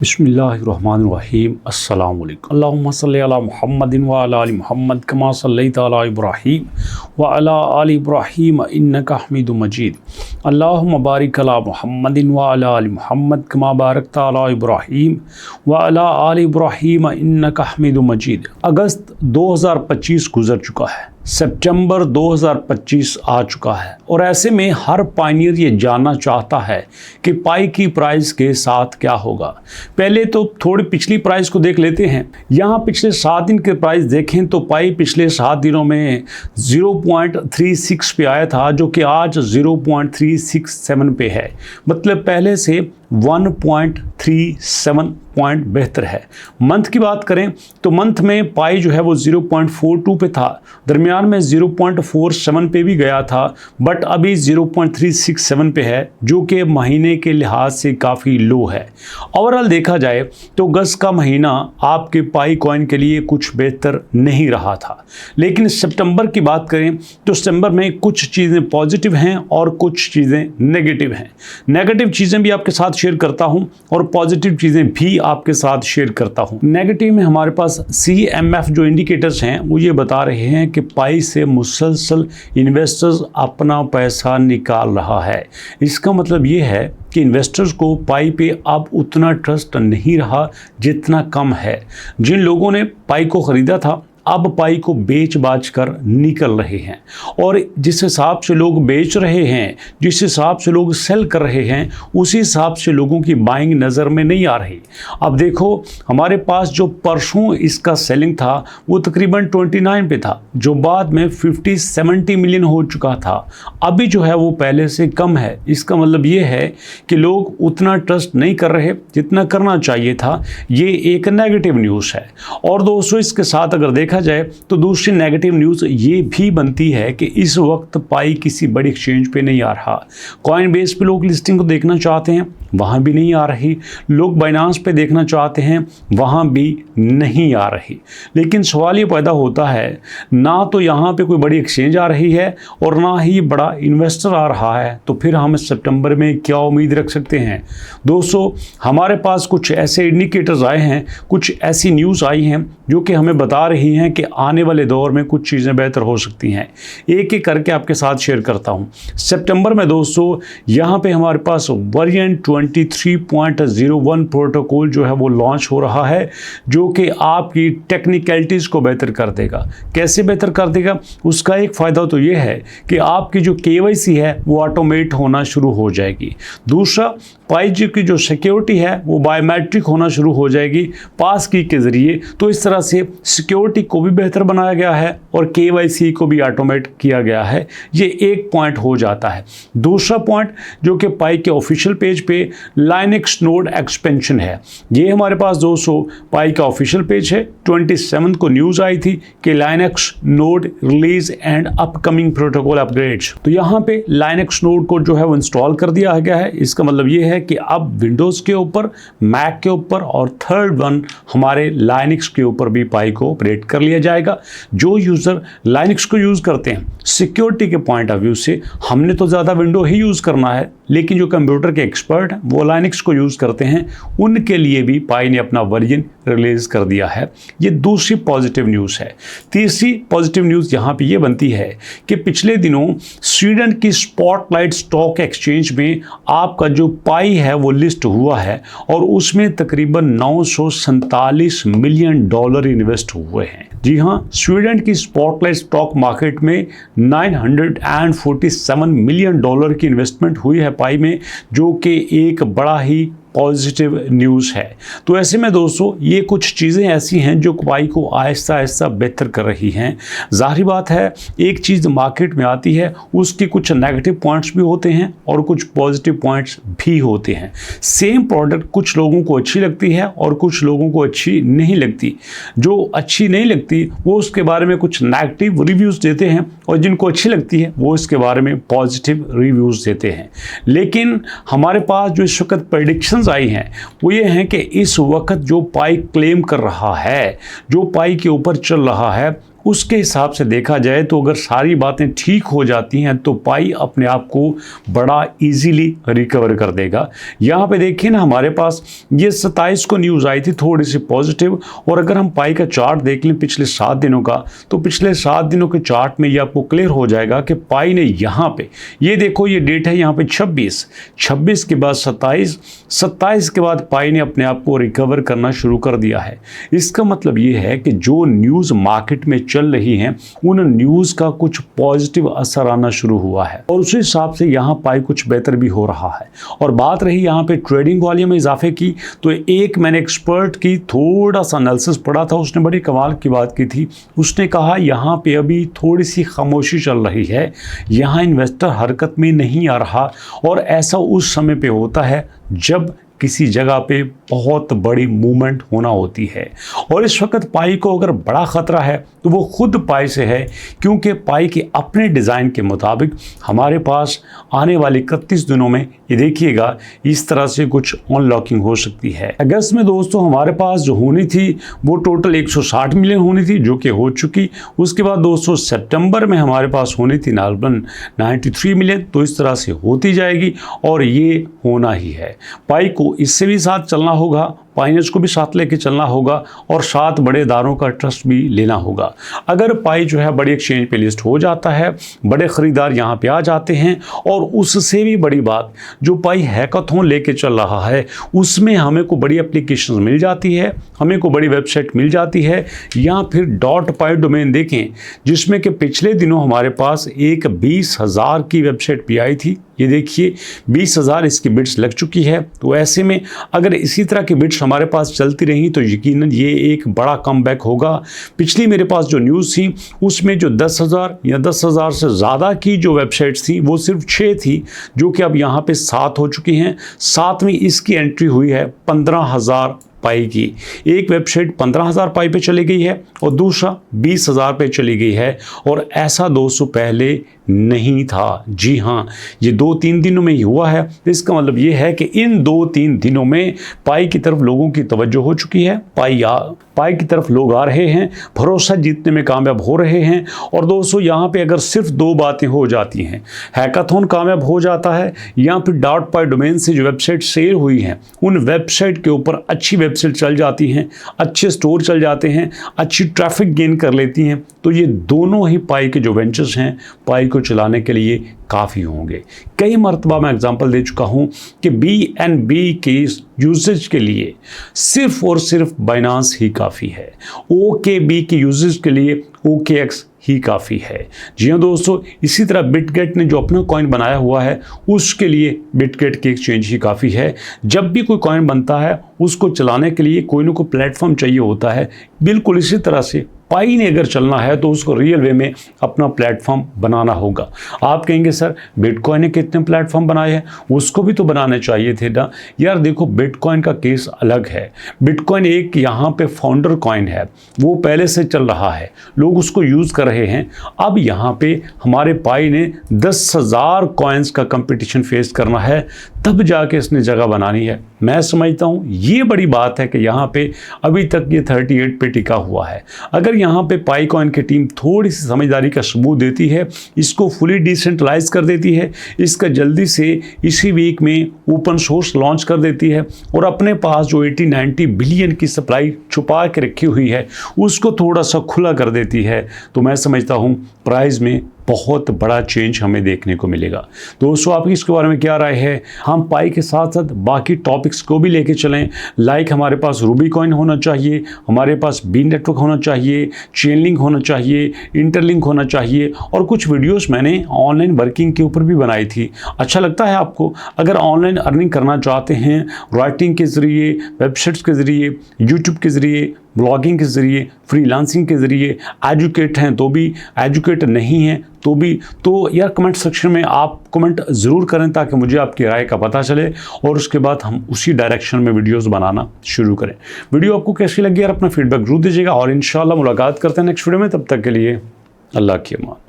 बिस्मिल्लाहिर्रहमानिर्रहीम अस्सलामु अलैकुम अल्लाहुम्मा सल्लि अला मुहम्मदिन व अला आलि मुहम्मद कमा सल्लैता अला इब्राहीम व अला आलि इब्राहीम इन्नका हमीदुम मजीद अल्लाहुम्मा बारिक अला मुहम्मदिन व अला आलि मुहम्मद कमा बारकता अला इब्राहीम व अला आलि इब्राहीम इन्नका हमीदुम मजीद। अगस्त 2025 गुजर चुका है, सितंबर 2025 आ चुका है और ऐसे में हर पायनियर ये जानना चाहता है कि पाई की प्राइस के साथ क्या होगा। पहले तो थोड़ी पिछली प्राइस को देख लेते हैं। यहाँ पिछले 7 दिन के प्राइस देखें तो पाई पिछले 7 दिनों में 0.36 पे आया था, जो कि आज 0.367 पे है। मतलब पहले से 1.37 पॉइंट बेहतर है। मंथ की बात करें तो मंथ में पाई जो है वो 0.42 पे था, दरमियान में 0.47 पे भी गया था, बट अभी 0.367 पे है, जो कि महीने के लिहाज से काफ़ी लो है। ओवरऑल देखा जाए तो अगस्त का महीना आपके पाई कॉइन के लिए कुछ बेहतर नहीं रहा था। लेकिन सितंबर की बात करें तो सितंबर में कुछ चीज़ें पॉजिटिव हैं और कुछ चीज़ें नेगेटिव हैं। नेगेटिव चीज़ें भी आपके साथ शेयर करता हूं और पॉजिटिव चीज़ें भी आपके साथ शेयर करता हूं। नेगेटिव में हमारे पास CMF जो इंडिकेटर्स हैं वो ये बता रहे हैं कि पाई से मुसलसल इन्वेस्टर्स अपना पैसा निकाल रहा है। इसका मतलब ये है कि इन्वेस्टर्स को पाई पे अब उतना ट्रस्ट नहीं रहा जितना कम है। जिन लोगों ने पाई को ख़रीदा था अब पाई को बेच बाच कर निकल रहे हैं, और जिस हिसाब से लोग बेच रहे हैं, जिस हिसाब से लोग सेल कर रहे हैं, उसी हिसाब से लोगों की बाइंग नज़र में नहीं आ रही। अब देखो हमारे पास जो परसों इसका सेलिंग था वो तकरीबन 29 पे था, जो बाद में 50-70 मिलियन हो चुका था। अभी जो है वो पहले से कम है। इसका मतलब ये है कि लोग उतना ट्रस्ट नहीं कर रहे जितना करना चाहिए था। ये एक नेगेटिव न्यूज़ है। और दोस्तों इसके साथ अगर देखा जाए तो दूसरी नेगेटिव न्यूज़ ये भी बनती है कि इस वक्त पाई किसी बड़ी एक्सचेंज पे नहीं आ रहा। कॉइन बेस पे लोग लिस्टिंग को देखना चाहते हैं, वहाँ भी नहीं आ रही। लोग बाइनांस पे देखना चाहते हैं, वहाँ भी नहीं आ रही। लेकिन सवाल ये पैदा होता है, ना तो यहाँ पे कोई बड़ी एक्सचेंज आ रही है और ना ही बड़ा इन्वेस्टर आ रहा है, तो फिर हम सितंबर में क्या उम्मीद रख सकते हैं। दोस्तों हमारे पास कुछ ऐसे इंडिकेटर्स आए हैं, कुछ ऐसी न्यूज़ आई हैं जो कि हमें बता रही हैं कि आने वाले दौर में कुछ चीज़ें बेहतर हो सकती हैं। एक एक करके आपके साथ शेयर करता हूँ। सितंबर में दोस्तों यहाँ पे हमारे पास वर्जन 23.01 प्रोटोकॉल जो है वो लॉन्च हो रहा है, जो कि आपकी टेक्निकलिटीज़ को बेहतर कर देगा। कैसे बेहतर कर देगा? उसका एक फ़ायदा तो ये है कि आपकी जो KYC है वो ऑटोमेट होना शुरू हो जाएगी। दूसरा, पाई की जो सिक्योरिटी है वो बायोमेट्रिक होना शुरू हो जाएगी पास की के ज़रिए। तो इस तरह से सिक्योरिटी को भी बेहतर बनाया गया है और KYC को भी ऑटोमेट किया गया है। ये एक पॉइंट हो जाता है। दूसरा पॉइंट जो कि पाई के ऑफिशियल पेज पे लाइनेक्स नोड एक्सपेंशन है। ये हमारे पास दोस्तों पाई का ऑफिशियल पेज है। 27 को न्यूज़ आई थी कि Linux node release and upcoming protocol upgrades. तो यहाँ पे लाइनेक्स नोड को जो है वो इंस्टॉल कर दिया गया है। इसका मतलब ये है कि अब विंडोज़ के ऊपर, मैक के ऊपर और थर्ड वन हमारे लाइनेक्स के ऊपर भी पाई को ऑपरेट कर लिया जाएगा। जो यूज़र लाइनेक्स को यूज़ करते हैं, सिक्योरिटी के पॉइंट ऑफ व्यू से हमने तो ज़्यादा विंडो ही यूज़ करना है, लेकिन जो कंप्यूटर के एक्सपर्ट हैं वो लाइनेक्स को यूज़ करते हैं, उनके लिए भी पाई ने अपना वर्जन रिलीज़ कर दिया है। ये दूसरी पॉजिटिव न्यूज़ है। तीसरी पॉजिटिव न्यूज़ यहाँ पे ये बनती है कि पिछले दिनों स्वीडन की स्पॉटलाइट स्टॉक एक्सचेंज में आपका जो पाई है वो लिस्ट हुआ है और उसमें तकरीबन $947 मिलियन इन्वेस्ट हुए हैं। जी हाँ, स्वीडन की स्पॉटलाइट स्टॉक मार्केट में $947 मिलियन की इन्वेस्टमेंट हुई है पाई में, जो कि एक बड़ा ही पॉजिटिव न्यूज़ है। तो ऐसे में दोस्तों ये कुछ चीज़ें ऐसी हैं जो पाई को आहिस्ता आहिस्ता बेहतर कर रही हैं। ज़ाहिर बात है एक चीज़ मार्केट में आती है उसके कुछ नेगेटिव पॉइंट्स भी होते हैं और कुछ पॉजिटिव पॉइंट्स भी होते हैं। सेम प्रोडक्ट कुछ लोगों को अच्छी लगती है और कुछ लोगों को अच्छी नहीं लगती। जो अच्छी नहीं लगती वो उसके बारे में कुछ नेगेटिव रिव्यूज़ देते हैं और जिनको अच्छी लगती है वो इसके बारे में पॉजिटिव रिव्यूज़ देते हैं। लेकिन हमारे पास जो इस वक्त प्रेडिक्शन आई हैं वो ये हैं कि इस वक्त जो पाई क्लेम कर रहा है, जो पाई के ऊपर चल रहा है, उसके हिसाब से देखा जाए तो अगर सारी बातें ठीक हो जाती हैं तो पाई अपने आप को बड़ा इजीली रिकवर कर देगा। यहाँ पे देखिए ना, हमारे पास ये 27 को न्यूज़ आई थी थोड़ी सी पॉजिटिव, और अगर हम पाई का चार्ट देख लें पिछले 7 दिनों का, तो पिछले 7 दिनों के चार्ट में ये आपको क्लियर हो जाएगा कि पाई ने यहाँ पे, ये देखो ये डेट है यहाँ पे 26 के बाद 27 के बाद पाई ने अपने आप को रिकवर करना शुरू कर दिया है। इसका मतलब ये है कि जो न्यूज़ मार्केट में चल रही हैं उन न्यूज़ का कुछ पॉजिटिव असर आना शुरू हुआ है, और उसी हिसाब से यहाँ पाई कुछ बेहतर भी हो रहा है। और बात रही यहाँ पे ट्रेडिंग वॉल्यूम में इजाफे की, तो एक मैंने एक्सपर्ट की थोड़ा सा एनालिसिस पढ़ा था, उसने बड़ी कमाल की बात की थी। उसने कहा यहाँ पे अभी थोड़ी सी खामोशी चल रही है, यहाँ इन्वेस्टर हरकत में नहीं आ रहा, और ऐसा उस समय पे होता है जब किसी जगह पे बहुत बड़ी मूवमेंट होना होती है। और इस वक्त पाई को अगर बड़ा ख़तरा है तो वो खुद पाई से है, क्योंकि पाई के अपने डिज़ाइन के मुताबिक हमारे पास आने वाले 31 दिनों में ये देखिएगा इस तरह से कुछ अनलॉकिंग हो सकती है। अगस्त में दोस्तों हमारे पास जो होनी थी वो टोटल 160 मिलियन होनी थी, जो कि हो चुकी। उसके बाद दोस्तों सितंबर में हमारे पास होनी थी 93 मिलियन, तो इस तरह से होती जाएगी और ये होना ही है। पाई को इससे भी साथ चलना होगा, फाइनेंस को भी साथ लेके चलना होगा, और साथ बड़े इदारों का ट्रस्ट भी लेना होगा। अगर पाई जो है बड़ी एक्सचेंज पे लिस्ट हो जाता है, बड़े ख़रीदार यहाँ पे आ जाते हैं, और उससे भी बड़ी बात जो पाई हैकाथॉन लेके चल रहा है उसमें हमें को बड़ी एप्लीकेशंस मिल जाती है, हमें को बड़ी वेबसाइट मिल जाती है, या फिर .पाई डोमेन देखें जिसमें कि पिछले दिनों हमारे पास एक 20,000 की वेबसाइट भी आई थी। ये देखिए 20,000 इसकी बिड्स लग चुकी है। तो ऐसे में अगर इसी तरह की बिड्स हमारे पास चलती रही तो यकीनन ये एक बड़ा कमबैक होगा। पिछली मेरे पास जो न्यूज़ थी उसमें जो 10,000 या 10,000 से ज़्यादा की जो वेबसाइट्स थी वो सिर्फ 6 थी, जो कि अब यहाँ पे 7 हो चुकी हैं। 7वीं इसकी एंट्री हुई है 15,000 पाई की। एक वेबसाइट 15,000 पाई पे चली गई है और दूसरा 20,000 पे चली गई है, और ऐसा दोस्तों पहले नहीं था। जी हाँ, ये 2-3 दिनों में ही हुआ है। इसका मतलब ये है कि इन 2-3 दिनों में पाई की तरफ लोगों की तवज्जो हो चुकी है, पाई की तरफ लोग आ रहे हैं, भरोसा जीतने में कामयाब हो रहे हैं। और दोस्तों यहाँ पे अगर सिर्फ 2 बातें हो जाती हैं, हैकाथॉन कामयाब हो जाता है, या फिर .पाई डोमेन से जो वेबसाइट सेल हुई हैं उन वेबसाइट के ऊपर अच्छी वेबसाइट चल जाती हैं, अच्छे स्टोर चल जाते हैं, अच्छी ट्रैफिक गेन कर लेती हैं, तो ये दोनों ही पाई के जो वेंचर्स हैं पाई को चलाने के लिए काफ़ी होंगे। कई मरतबा मैं एग्जांपल दे चुका हूँ कि BNB के यूजेज के लिए सिर्फ और सिर्फ बाइनांस ही काफ़ी है, OKB के यूजेज के लिए OKX ही काफ़ी है। जी हाँ दोस्तों, इसी तरह बिटगेट ने जो अपना कॉइन बनाया हुआ है उसके लिए बिटगेट की एक्सचेंज ही काफ़ी है। जब भी कोई कॉइन बनता है उसको चलाने के लिए कोई ना कोई प्लेटफॉर्म चाहिए होता है। बिल्कुल इसी तरह से पाई ने अगर चलना है तो उसको रियल वे में अपना प्लेटफॉर्म बनाना होगा। आप कहेंगे सर बिटकॉइन ने कितने प्लेटफॉर्म बनाए हैं, उसको भी तो बनाने चाहिए थे ना। यार देखो, बिटकॉइन का केस अलग है। बिटकॉइन एक यहाँ पे फाउंडर कॉइन है, वो पहले से चल रहा है, लोग उसको यूज़ कर रहे हैं। अब यहाँ पे हमारे पाई ने 10,000 कॉइन्स का कंपटीशन फेस करना है, तब जाके इसने जगह बनानी है। मैं समझता हूँ ये बड़ी बात है कि यहाँ पे अभी तक ये 38 पे टिका हुआ है। अगर यहाँ पे पाई कॉइन की टीम थोड़ी सी समझदारी का सबूत देती है, इसको फुली डिसेंट्रलाइज कर देती है, इसका जल्दी से इसी वीक में ओपन सोर्स लॉन्च कर देती है, और अपने पास जो 80-90 बिलियन की सप्लाई छुपा के रखी हुई है उसको थोड़ा सा खुला कर देती है, तो मैं समझता हूँ प्राइस में बहुत बड़ा चेंज हमें देखने को मिलेगा। दोस्तों आपकी इसके बारे में क्या राय है? हम पाई के साथ साथ बाकी टॉपिक्स को भी लेके चलें। लाइक हमारे पास रूबी कॉइन होना चाहिए, हमारे पास बी नेटवर्क होना चाहिए, चेनलिंक होना चाहिए, इंटरलिंक होना चाहिए, और कुछ वीडियोस मैंने ऑनलाइन वर्किंग के ऊपर भी बनाई थी। अच्छा लगता है आपको? अगर ऑनलाइन अर्निंग करना चाहते हैं राइटिंग के ज़रिए, वेबसाइट्स के ज़रिए, यूट्यूब के ज़रिए, ब्लॉगिंग के ज़रिए, फ्रीलांसिंग के ज़रिए, एजुकेट हैं तो भी, एजुकेट नहीं हैं तो भी, तो यार कमेंट सेक्शन में आप कमेंट ज़रूर करें ताकि मुझे आपकी राय का पता चले, और उसके बाद हम उसी डायरेक्शन में वीडियोस बनाना शुरू करें। वीडियो आपको कैसी लगी यार अपना फीडबैक जरूर दीजिएगा, और इंशाल्लाह मुलाकात करते हैं नेक्स्ट वीडियो में। तब तक के लिए अल्लाह की अमान।